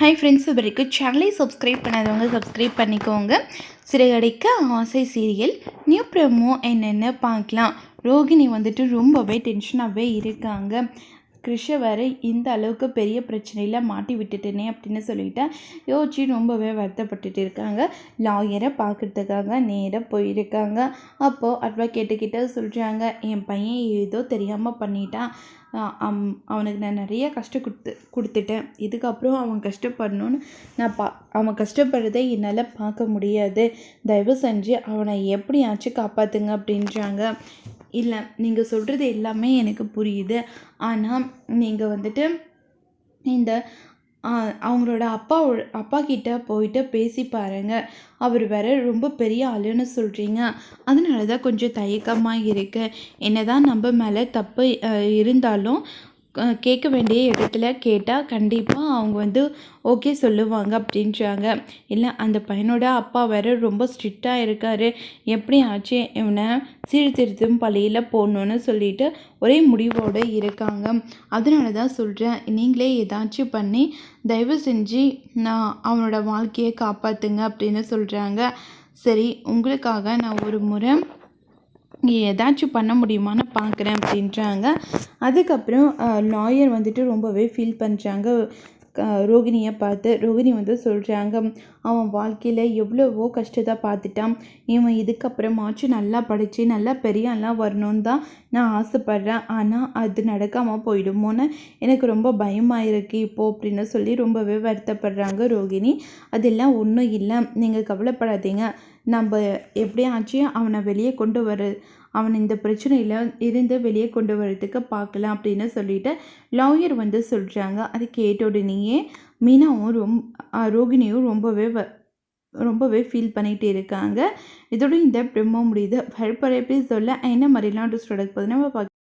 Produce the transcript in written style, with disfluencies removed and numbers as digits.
Hi friends, இது வரைக்கும் சேனலை சப்ஸ்கிரைப் பண்ணாதவங்க சப்ஸ்கிரைப் பண்ணிக்கோங்க. சிறகடிக்க ஆசை சீரியல் நியூ ப்ரோமோ என்னென்ன பார்க்கலாம். ரோகிணி வந்துட்டு ரொம்பவே டென்ஷனாகவே இருக்காங்க. கிருஷை வேறு இந்த அளவுக்கு பெரிய பிரச்சனையில் மாட்டி விட்டுட்டேனே அப்படின்னு சொல்லிட்டு யோசிச்சு ரொம்பவே வருத்தப்பட்டுட்டு இருக்காங்க. லாயரை பார்க்குறதுக்காக நேராக போயிருக்காங்க. அப்போது அட்வொகேட்டுக்கிட்ட சொல்கிறாங்க, என் பையன் ஏதோ தெரியாமல் பண்ணிட்டான், அவனுக்கு நான் நிறைய கஷ்டம் கொடுத்துட்டேன். இதுக்கப்புறம் அவன் கஷ்டப்படணுன்னு நான் அவன் கஷ்டப்படுறதை என்னால் பார்க்க முடியாது. தயவு செஞ்சு அவனை எப்படியாச்சும் காப்பாற்றுங்க அப்படின்றாங்க. இல்லை, நீங்கள் சொல்கிறது எல்லாமே எனக்கு புரியுது. ஆனால் நீங்கள் வந்துட்டு இந்த அவங்களோட அப்பா கிட்ட போயிட்டு பேசி பாருங்கள். அவர் வேற ரொம்ப பெரிய ஆளுன்னு சொல்கிறீங்க. அதனால தான் கொஞ்சம் தயக்கமாக இருக்குது. என்ன தான் நம்ம மேலே தப்பு இருந்தாலும் கேட்க வேண்டிய இடத்துல கேட்டால் கண்டிப்பாக அவங்க வந்து ஓகே சொல்லுவாங்க அப்படின்றாங்க. இல்லை, அந்த பையனோட அப்பா வேறு ரொம்ப ஸ்ட்ரிக்டாக இருக்கார். எப்படி ஆச்சு இவனை சீர்திருத்தும் பள்ளியில் போடணுன்னு சொல்லிட்டு ஒரே முடிவோடு இருக்காங்க. அதனால தான் சொல்கிறேன், நீங்களே ஏதாச்சும் பண்ணி தயவு செஞ்சு அவனோட வாழ்க்கையை காப்பாற்றுங்க அப்படின்னு சொல்கிறாங்க. சரி, உங்களுக்காக நான் ஒரு முறை ஏதாச்சும் பண்ண முடியுமான்னு பார்க்குறேன் அப்படின்றாங்க. அதுக்கப்புறம் லாயர் வந்துட்டு ரொம்பவே ஃபீல் பண்ணுறாங்க ரோகிணியை பார்த்து. ரோகிணி வந்து சொல்கிறாங்க, அவன் வாழ்க்கையில் எவ்வளவோ கஷ்டத்தை பார்த்துட்டான். இவன் இதுக்கப்புறமாச்சும் நல்லா படித்து நல்லா பெரிய ஆளாக வரணுன்னு தான் நான் ஆசைப்பட்றேன். ஆனால் அது நடக்காமல் போயிடுமோன்னு எனக்கு ரொம்ப பயமாக இருக்குது இப்போது அப்படின்னு சொல்லி ரொம்பவே வருத்தப்படுறாங்க ரோகிணி. அதெல்லாம் ஒன்றும் இல்லை, நீங்கள் கவலைப்படாதீங்க. நம்ம எப்படியாச்சும் அவனை வெளியே கொண்டு அவன் இந்த பிரச்சனையில் இருந்து வெளியே கொண்டு வரதுக்கு பார்க்கலாம் அப்படின்னு சொல்லிட்டு லாயர் வந்து சொல்கிறாங்க. அது கேட்ட உடனேயே மீனாவும் ரோகிணியும் ரொம்பவே ஃபீல் பண்ணிகிட்டு இருக்காங்க. இதோட இந்த ப்ரோமோ முடியுது. வரப்போகிற எபிசோடில் என்ன மாதிரிலாம் ட்விஸ்ட் நடக்க போகுதுன்னு நம்ம பார்க்கலாம்.